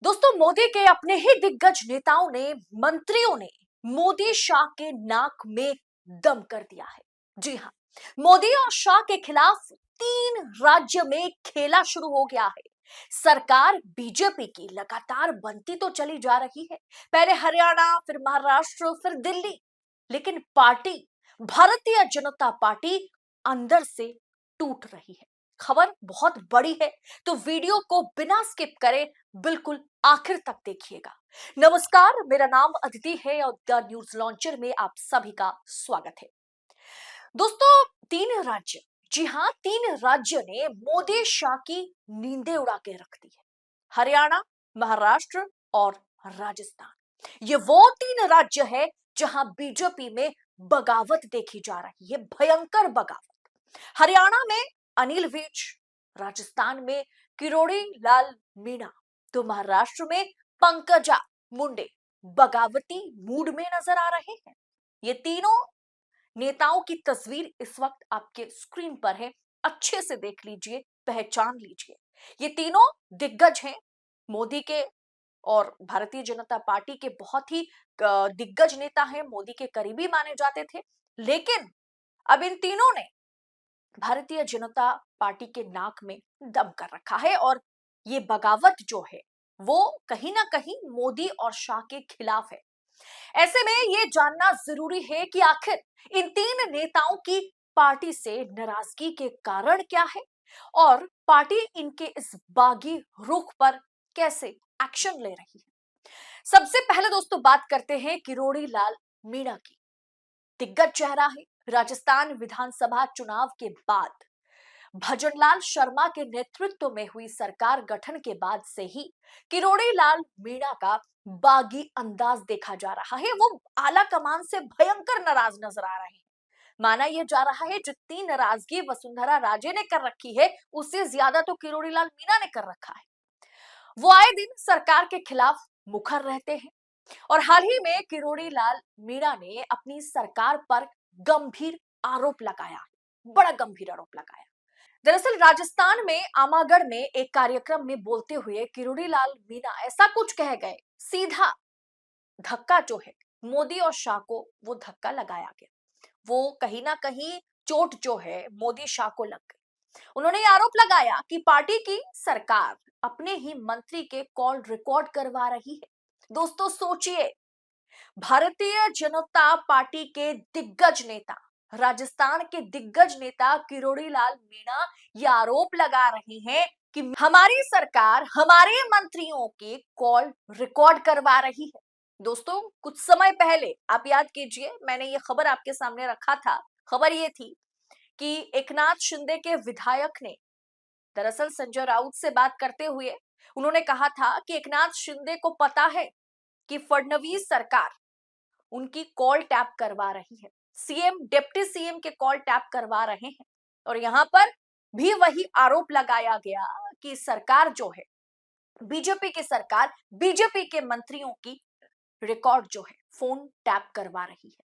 दोस्तों, मोदी के अपने ही दिग्गज नेताओं ने, मंत्रियों ने मोदी शाह के नाक में दम कर दिया है। जी हाँ, मोदी और शाह के खिलाफ 3 राज्य में खेला शुरू हो गया है। सरकार बीजेपी की लगातार बनती तो चली जा रही है। पहले हरियाणा, फिर महाराष्ट्र, फिर दिल्ली। लेकिन पार्टी, भारतीय जनता पार्टी अंदर से टूट रही है। खबर बहुत बड़ी है, तो वीडियो को बिना स्किप करे बिल्कुल आखिर तक देखिएगा। नमस्कार, मेरा नाम अदिति है और द न्यूज लॉन्चर में आप सभी का स्वागत है। दोस्तों, 3 राज्य, जी हाँ, 3 राज्य ने मोदी शाह की नींदें उड़ा के रख दी है। हरियाणा, महाराष्ट्र और राजस्थान। ये वो 3 राज्य है जहां बीजेपी में बगावत देखी जा रही है, भयंकर बगावत। हरियाणा में अनिल विज, राजस्थान में किरोड़ी लाल मीणा, तो महाराष्ट्र में पंकजा मुंडे बगावती मूड में नजर आ रहे हैं। ये तीनों नेताओं की तस्वीर इस वक्त आपके स्क्रीन पर है। अच्छे से देख लीजिए, पहचान लीजिए। ये तीनों दिग्गज हैं, मोदी के और भारतीय जनता पार्टी के बहुत ही दिग्गज नेता हैं, मोदी के करीबी माने जाते थे। लेकिन अब इन तीनों ने भारतीय जनता पार्टी के नाक में दम कर रखा है और ये बगावत जो है वो कहीं ना कहीं मोदी और शाह के खिलाफ है। ऐसे में ये जानना जरूरी है कि आखिर इन 3 नेताओं की पार्टी से नाराजगी के कारण क्या है और पार्टी इनके इस बागी रुख पर कैसे एक्शन ले रही है। सबसे पहले दोस्तों बात करते हैं किरोड़ी लाल मीणा की। दिग्गज चेहरा है। राजस्थान विधानसभा चुनाव के बाद भजनलाल शर्मा के नेतृत्व में हुई सरकार गठन के बाद से ही किरोड़ी लाल मीणा का बागी अंदाज देखा जा रहा है। वो आला कमान से भयंकर नाराज नजर आ रहे हैं। माना यह जा रहा है जितनी नाराजगी वसुंधरा राजे ने कर रखी है, उससे ज्यादा तो किरोड़ी लाल मीणा ने कर रखा है। वो आए दिन सरकार के खिलाफ मुखर रहते हैं और हाल ही में किरोड़ी लाल मीणा ने अपनी सरकार पर गंभीर आरोप लगाया, बड़ा गंभीर आरोप लगाया। दरअसल राजस्थान में आमागढ़ में एक कार्यक्रम में बोलते हुए किरोड़ी लाल मीणा ऐसा कुछ कह गए, सीधा धक्का जो है मोदी और शाह को वो धक्का लगाया गया। वो कहीं ना कहीं चोट जो है मोदी शाह को लग गई। उन्होंने ये आरोप लगाया कि पार्टी की सरकार अपने ही मंत्री के कॉल रिकॉर्ड करवा रही है। दोस्तों सोचिए, भारतीय जनता पार्टी के दिग्गज नेता, राजस्थान के दिग्गज नेता किरोड़ी लाल मीणा ये आरोप लगा रही हैं कि हमारी सरकार हमारे मंत्रियों के कॉल रिकॉर्ड करवा रही है। दोस्तों, कुछ समय पहले आप याद कीजिए, मैंने ये खबर आपके सामने रखा था। खबर ये थी कि एकनाथ शिंदे के विधायक ने दरअसल संजय राउत से बात करते हुए उन्होंने कहा था कि एकनाथ शिंदे को पता है कि फडणवीस सरकार उनकी कॉल टैप करवा रही है, सीएम, डिप्टी सीएम के कॉल टैप करवा रहे हैं। और यहां पर भी वही आरोप लगाया गया कि सरकार जो है, बीजेपी की सरकार, बीजेपी के मंत्रियों की रिकॉर्ड जो है फोन टैप करवा रही है।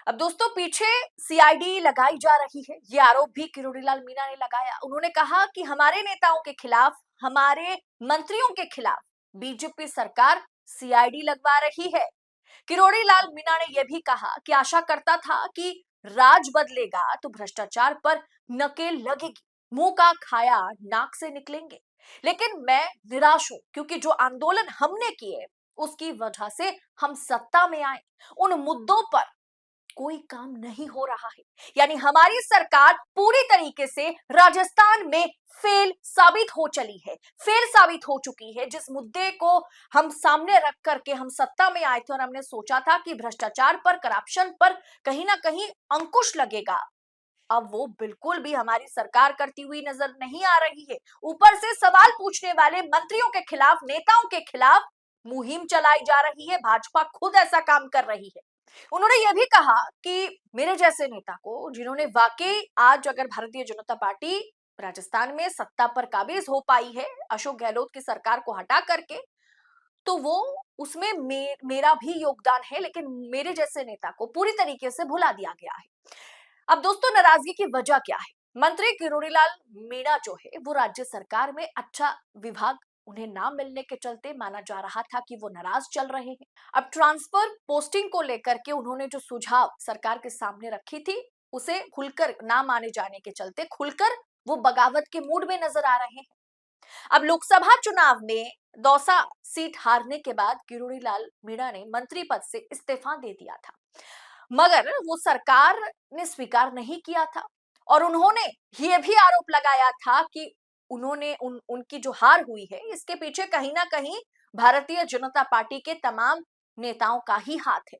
अब दोस्तों पीछे सीआईडी लगाई जा रही है, ये आरोप भी किरोड़ीलाल मीणा ने लगाया। उन्होंने कहा कि हमारे नेताओं के खिलाफ, हमारे मंत्रियों के खिलाफ बीजेपी सरकार सीआईडी लगवा रही है। किरोड़ी लाल मीणा ने यह भी कहा कि आशा करता था कि राज बदलेगा तो भ्रष्टाचार पर नकेल लगेगी, मुंह का खाया नाक से निकलेंगे। लेकिन मैं निराश हूं क्योंकि जो आंदोलन हमने किए उसकी वजह से हम सत्ता में आए, उन मुद्दों पर कोई काम नहीं हो रहा है। यानी हमारी सरकार पूरी तरीके से राजस्थान में फेल साबित हो चली है, फेल साबित हो चुकी है। जिस मुद्दे को हम सामने रख करके हम सत्ता में आए थे और हमने सोचा था कि भ्रष्टाचार पर, करप्शन पर कहीं ना कहीं अंकुश लगेगा, अब वो बिल्कुल भी हमारी सरकार करती हुई नजर नहीं आ रही है। ऊपर से सवाल पूछने वाले मंत्रियों के खिलाफ, नेताओं के खिलाफ मुहिम चलाई जा रही है। भाजपा खुद ऐसा काम कर रही है। उन्होंने यह भी कहा कि मेरे जैसे नेता को, जिन्होंने वाकई आज अगर भारतीय जनता पार्टी राजस्थान में सत्ता पर काबिज हो पाई है अशोक गहलोत की सरकार को हटा करके, तो वो उसमें मेरा भी योगदान है, लेकिन मेरे जैसे नेता को पूरी तरीके से भुला दिया गया है। अब दोस्तों नाराजगी की वजह क्या है? मंत्री किरोड़ीलाल मीणा जो है वो राज्य सरकार में अच्छा विभाग उन्हें ना मिलने के चलते माना जा रहा था कि वो नाराज चल रहे हैं। अब ट्रांसफर पोस्टिंग को लेकर के उन्होंने जो सुझाव सरकार के सामने रखी थी, उसे खुलकर ना माने जाने के चलते खुलकर वो बगावत के मूड में नजर आ रहे हैं। अब लोकसभा चुनाव में दौसा सीट हारने के बाद किरोड़ी लाल मीणा ने मंत्री पद से इस्तीफा दे दिया था, मगर वो सरकार ने स्वीकार नहीं किया था और उन्होंने ये भी आरोप लगाया था कि उन्होंने उनकी जो हार हुई है इसके पीछे कहीं ना कहीं भारतीय जनता पार्टी के तमाम नेताओं का ही हाथ है।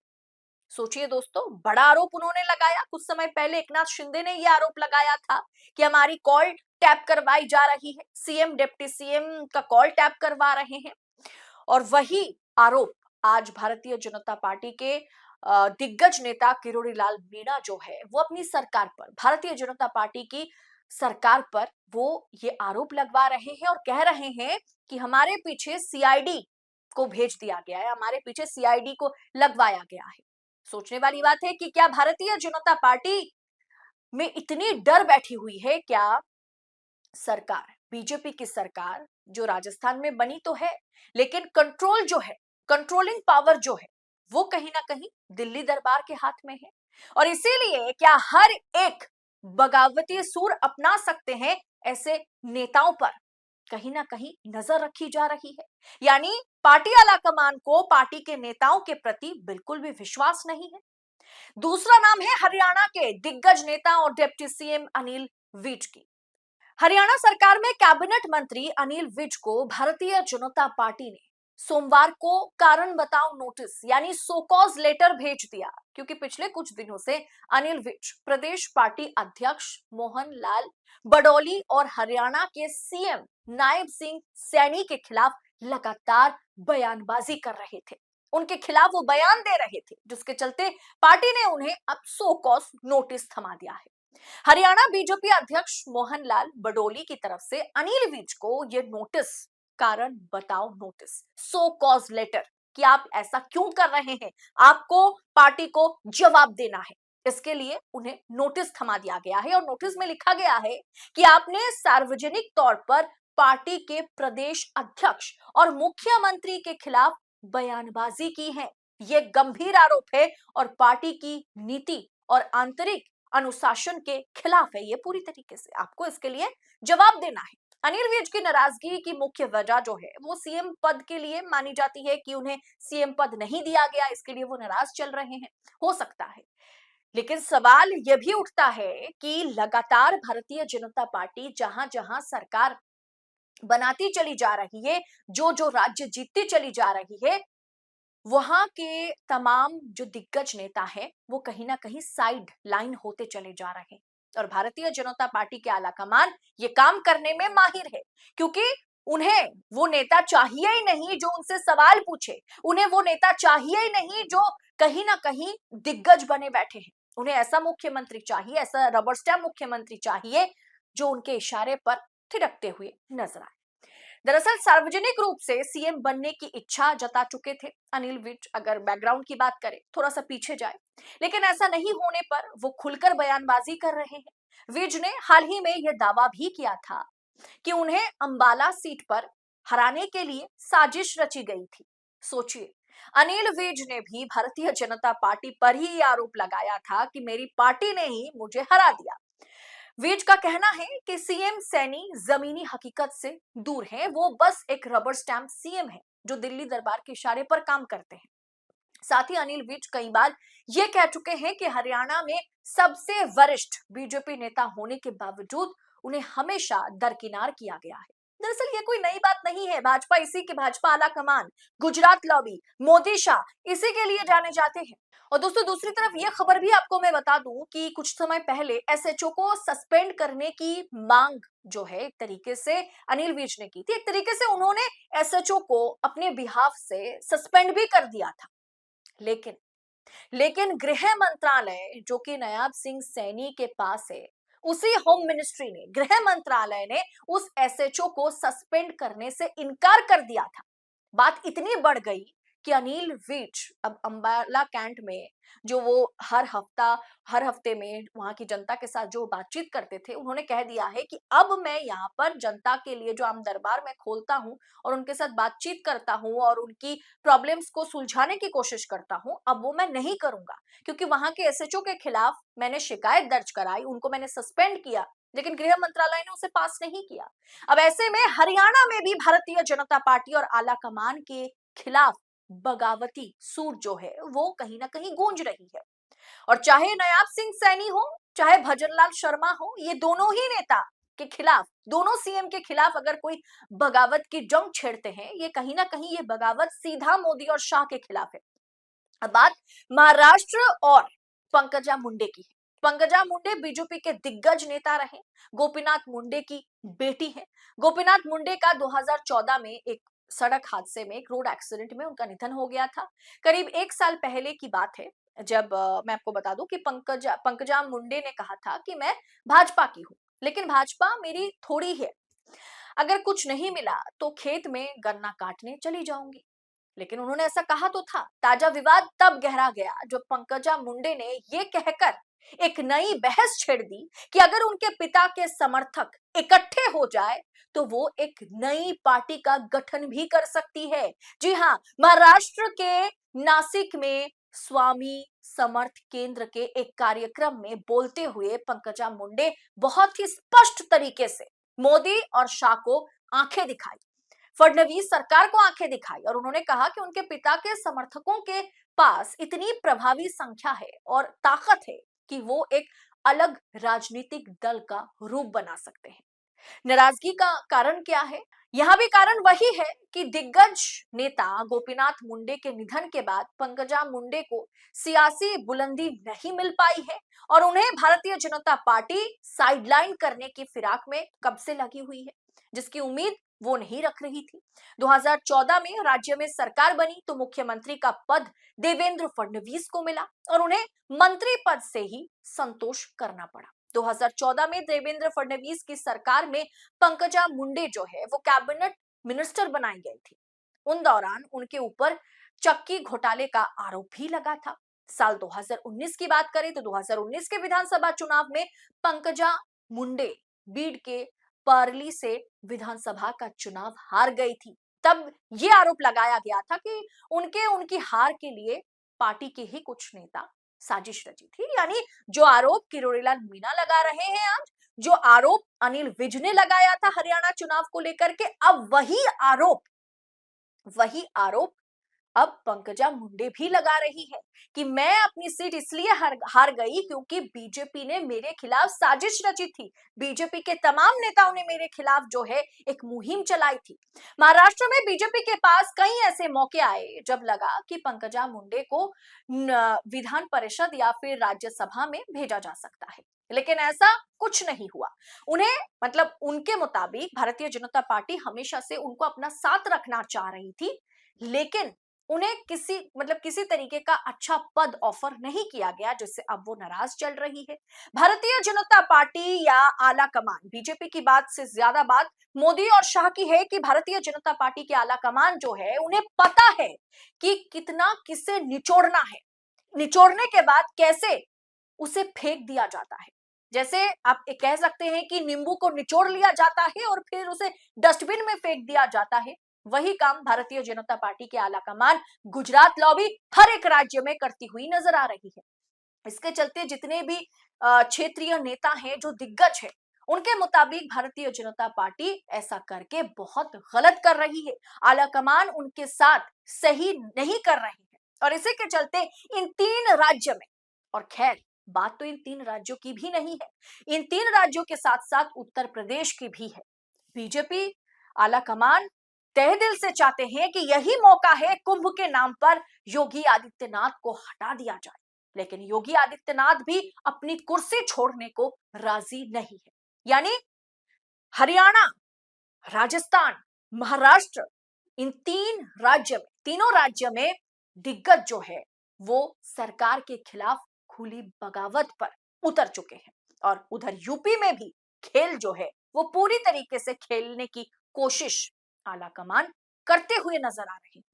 सोचिए दोस्तों, बड़ा आरोप उन्होंने लगाया। कुछ समय पहले एकनाथ शिंदे ने यह आरोप लगाया था कि हमारी कॉल टैप करवाई जा रही है, सीएम डिप्टी सीएम का कॉल टैप करवा रहे हैं। और वही आरोप आज भारतीय जनता पार्टी के दिग्गज नेता किरोड़ी लाल मीणा जो है वो अपनी सरकार पर, भारतीय जनता पार्टी की सरकार पर वो ये आरोप लगवा रहे हैं और कह रहे हैं कि हमारे पीछे सीआईडी को भेज दिया गया है, हमारे पीछे सीआईडी को लगवाया गया है। सोचने वाली बात है कि क्या भारतीय जनता पार्टी में इतनी डर बैठी हुई है क्या? सरकार, बीजेपी की सरकार जो राजस्थान में बनी तो है, लेकिन कंट्रोल जो है, कंट्रोलिंग पावर जो है, वो कहीं ना कहीं दिल्ली दरबार के हाथ में है। और इसीलिए क्या हर एक बगावती सुर अपना सकते हैं ऐसे नेताओं पर कहीं ना कहीं नजर रखी जा रही है। यानी पार्टी आलाकमान को पार्टी के नेताओं के प्रति बिल्कुल भी विश्वास नहीं है। दूसरा नाम है हरियाणा के दिग्गज नेता और डिप्टी सीएम अनिल विज की। हरियाणा सरकार में कैबिनेट मंत्री अनिल विज को भारतीय जनता पार्टी ने सोमवार को कारण बताओ नोटिस यानी सो कॉज लेटर भेज दिया, क्योंकि पिछले कुछ दिनों से अनिल विज प्रदेश पार्टी अध्यक्ष मोहन लाल बडौली और हरियाणा के सीएम नायब सिंह सैनी के खिलाफ लगातार बयानबाजी कर रहे थे। उनके खिलाफ वो बयान दे रहे थे, जिसके चलते पार्टी ने उन्हें अब सो कॉज नोटिस थमा दिया है। हरियाणा बीजेपी अध्यक्ष मोहन लाल बडोली की तरफ से अनिल विज को यह नोटिस, कारण बताओ नोटिस, सो कॉज लेटर, कि आप ऐसा क्यों कर रहे हैं, आपको पार्टी को जवाब देना है, इसके लिए उन्हें नोटिस थमा दिया गया है। और नोटिस में लिखा गया है कि आपने सार्वजनिक तौर पर पार्टी के प्रदेश अध्यक्ष और मुख्यमंत्री के खिलाफ बयानबाजी की है। यह गंभीर आरोप है और पार्टी की नीति और आंतरिक अनुशासन के खिलाफ है। ये पूरी तरीके से आपको इसके लिए जवाब देना है। अनिल विज की नाराजगी की मुख्य वजह जो है वो सीएम पद के लिए मानी जाती है कि उन्हें सीएम पद नहीं दिया गया, इसके लिए वो नाराज चल रहे हैं, हो सकता है। लेकिन सवाल यह भी उठता है कि लगातार भारतीय जनता पार्टी जहां जहां सरकार बनाती चली जा रही है, जो जो राज्य जीतती चली जा रही है, वहां के तमाम जो दिग्गज नेता हैं वो कहीं ना कहीं साइड लाइन होते चले जा रहे हैं। और भारतीय जनता पार्टी के आलाकमान ये काम करने में माहिर है, क्योंकि उन्हें वो नेता चाहिए ही नहीं जो उनसे सवाल पूछे, उन्हें वो नेता चाहिए ही नहीं जो कहीं ना कहीं दिग्गज बने बैठे हैं। उन्हें ऐसा मुख्यमंत्री चाहिए, ऐसा रबर स्टैम्प मुख्यमंत्री चाहिए जो उनके इशारे पर थिरकते हुए नजर आए। दरअसल सार्वजनिक रूप से सीएम बनने की इच्छा जता चुके थे अनिल विज, अगर बैकग्राउंड की बात करें थोड़ा सा पीछे जाए, लेकिन ऐसा नहीं होने पर वो खुलकर बयानबाजी कर रहे हैं। विज ने हाल ही में यह दावा भी किया था कि उन्हें अंबाला सीट पर हराने के लिए साजिश रची गई थी। सोचिए, अनिल विज ने भी भारतीय जनता पार्टी पर ही आरोप लगाया था कि मेरी पार्टी ने ही मुझे हरा दिया। विज का कहना है कि सीएम सैनी जमीनी हकीकत से दूर है, वो बस एक रबर स्टैम्प सीएम है जो दिल्ली दरबार के इशारे पर काम करते हैं। साथ ही अनिल विज कई बार ये कह चुके हैं कि हरियाणा में सबसे वरिष्ठ बीजेपी नेता होने के बावजूद उन्हें हमेशा दरकिनार किया गया है। दरअसल ये कोई नई बात नहीं है, भाजपा इसी के भाजपा आला कमान, गुजरात लॉबी, मोदी शाह इसी के लिए जाने जाते हैं। और दोस्तों दूसरी तरफ ये खबर भी आपको मैं बता दूं कि कुछ समय पहले एसएचओ को सस्पेंड करने की मांग जो है एक तरीके से अनिल विज ने की थी। एक तरीके से उन्होंने एसएचओ को अपने बिहाफ से सस्पेंड भी कर दिया था। लेकिन लेकिन गृह मंत्रालय जो कि नायब सिंह सैनी के पास है, उसी होम मिनिस्ट्री ने, गृह मंत्रालय ने उस एसएचओ को सस्पेंड करने से इनकार कर दिया था। बात इतनी बढ़ गई कि अनिल विज अब अंबाला कैंट में जो वो हर हफ्ते में वहां की जनता के साथ जो बातचीत करते थे, उन्होंने कह दिया है कि अब मैं यहाँ पर जनता के लिए जो आम दरबार में खोलता हूँ और उनके साथ बातचीत करता हूँ और उनकी प्रॉब्लम्स को सुलझाने की कोशिश करता हूँ, अब वो मैं नहीं करूंगा, क्योंकि वहां के एसएचओ के खिलाफ मैंने शिकायत दर्ज कराई, उनको मैंने सस्पेंड किया, लेकिन गृह मंत्रालय ने उसे पास नहीं किया। अब ऐसे में हरियाणा में भी भारतीय जनता पार्टी और आला कमान के खिलाफ बगावती सूर जो है वो कहीं ना कहीं गूंज रही है। और चाहे नयाब सिंह सैनी हो, चाहे भजनलाल शर्मा हो, ये दोनों ही नेता के खिलाफ, दोनों सीएम के खिलाफ अगर कोई बगावत की जंग छेड़ते हैं, ये कहीं ना कहीं ये बगावत सीधा मोदी और शाह के खिलाफ है। अब बात महाराष्ट्र और पंकजा मुंडे की है। पंकजा मुंडे बीजेपी के दिग्गज नेता रहे, गोपीनाथ मुंडे की बेटी है। गोपीनाथ मुंडे का 2014 में एक सड़क हादसे में, एक रोड एक्सीडेंट में उनका निधन हो गया था। करीब एक साल पहले की बात है, जब मैं आपको बता दूं कि पंकजा मुंडे ने कहा था कि मैं भाजपा की हूं, लेकिन भाजपा मेरी थोड़ी है, अगर कुछ नहीं मिला तो खेत में गन्ना काटने चली जाऊंगी। लेकिन उन्होंने ऐसा कहा तो था। ताजा विवाद तब गहरा गया जब पंकजा मुंडे ने ये कहकर एक नई बहस छेड़ दी कि अगर उनके पिता के समर्थक इकट्ठे हो जाए तो वो एक नई पार्टी का गठन भी कर सकती है। जी हाँ, महाराष्ट्र के नासिक में स्वामी समर्थ केंद्र के एक कार्यक्रम में बोलते हुए पंकजा मुंडे बहुत ही स्पष्ट तरीके से मोदी और शाह को आंखें दिखाई, फडणवीस सरकार को आंखें दिखाई, और उन्होंने कहा कि उनके पिता के समर्थकों के पास इतनी प्रभावी संख्या है और ताकत है कि वो एक अलग राजनीतिक दल का रूप बना सकते हैं। नाराजगी का कारण क्या है? यहाँ भी कारण वही है कि दिग्गज नेता गोपीनाथ मुंडे के निधन के बाद पंकजा मुंडे को सियासी बुलंदी नहीं मिल पाई है और उन्हें भारतीय जनता पार्टी साइडलाइन करने की फिराक में कब से लगी हुई है, जिसकी उम्मीद वो नहीं रख रही थी। 2014 में राज्य में सरकार बनी तो मुख्यमंत्री का पद देवेंद्र फडणवीस को मिला और उन्हें मंत्री पद से ही संतोष करना पड़ा। 2014 में देवेंद्र फडणवीस की सरकार में पंकजा मुंडे जो है वो कैबिनेट मिनिस्टर बनाई गई थी। उन दौरान उनके ऊपर चक्की घोटाले का आरोप भी लगा था। साल 2019 की बात करें तो 2019 के विधानसभा चुनाव में पंकजा मुंडे बीड के पारली से विधानसभा का चुनाव हार गई थी। तब ये आरोप लगाया गया था कि उनकी हार के लिए पार्टी के ही कुछ नेता साजिश रची थी। यानी जो आरोप किरोड़ीलाल मीणा लगा रहे हैं आज, जो आरोप अनिल विज ने लगाया था हरियाणा चुनाव को लेकर के, अब वही आरोप अब पंकजा मुंडे भी लगा रही है कि मैं अपनी सीट इसलिए हार गई क्योंकि बीजेपी ने मेरे खिलाफ साजिश रची थी। बीजेपी के तमाम नेताओं ने मेरे खिलाफ जो है एक मुहिम चलाई थी। महाराष्ट्र में बीजेपी के पास कई ऐसे मौके आए जब लगा कि पंकजा मुंडे को विधान परिषद या फिर राज्यसभा में भेजा जा सकता है, लेकिन ऐसा कुछ नहीं हुआ। उन्हें मतलब उनके मुताबिक भारतीय जनता पार्टी हमेशा से उनको अपना साथ रखना चाह रही थी, लेकिन उन्हें किसी तरीके का अच्छा पद ऑफर नहीं किया गया, जिससे अब वो नाराज चल रही है। भारतीय जनता पार्टी या आला कमान, बीजेपी की बात से ज्यादा बात मोदी और शाह की है कि भारतीय जनता पार्टी के आला कमान जो है उन्हें पता है कि कितना किसे निचोड़ना है, निचोड़ने के बाद कैसे उसे फेंक दिया जाता है। जैसे आप कह सकते हैं कि नींबू को निचोड़ लिया जाता है और फिर उसे डस्टबिन में फेंक दिया जाता है, वही काम भारतीय जनता पार्टी के आला कमान गुजरात लॉबी हर एक राज्य में करती हुई नजर आ रही है। इसके चलते जितने भी क्षेत्रीय नेता हैं जो दिग्गज है, उनके मुताबिक भारतीय जनता पार्टी ऐसा करके बहुत गलत कर रही है। आला कमान उनके साथ सही नहीं कर रही है और इसी के चलते इन तीन राज्य में, और खैर बात तो इन तीन राज्यों की भी नहीं है, इन तीन राज्यों के साथ साथ उत्तर प्रदेश की भी है। बीजेपी आला कमान तहे दिल से चाहते हैं कि यही मौका है कुंभ के नाम पर योगी आदित्यनाथ को हटा दिया जाए, लेकिन योगी आदित्यनाथ भी अपनी कुर्सी छोड़ने को राजी नहीं है। यानी हरियाणा, राजस्थान, महाराष्ट्र, इन तीनों राज्य में दिग्गज जो है वो सरकार के खिलाफ खुली बगावत पर उतर चुके हैं और उधर यूपी में भी खेल जो है वो पूरी तरीके से खेलने की कोशिश आला कमान करते हुए नजर आ रही है।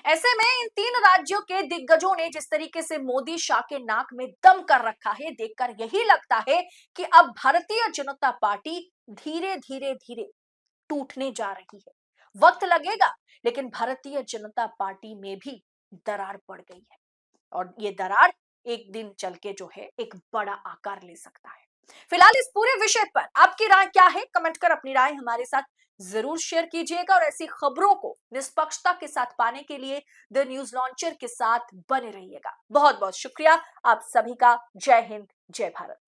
ऐसे में इन तीन राज्यों के दिग्गजों ने जिस तरीके से मोदी शाह के नाक में दम कर रखा है, देखकर यही लगता है कि अब भारतीय जनता पार्टी धीरे धीरे धीरे टूटने जा रही है। वक्त लगेगा, लेकिन भारतीय जनता पार्टी में भी दरार पड़ गई है और ये दरार एक दिन चल के जो है एक बड़ा आकार ले सकता है। फिलहाल इस पूरे विषय पर आपकी राय क्या है? कमेंट कर अपनी राय हमारे साथ जरूर शेयर कीजिएगा और ऐसी खबरों को निष्पक्षता के साथ पाने के लिए द न्यूज लॉन्चर के साथ बने रहिएगा। बहुत बहुत शुक्रिया आप सभी का। जय हिंद, जय भारत।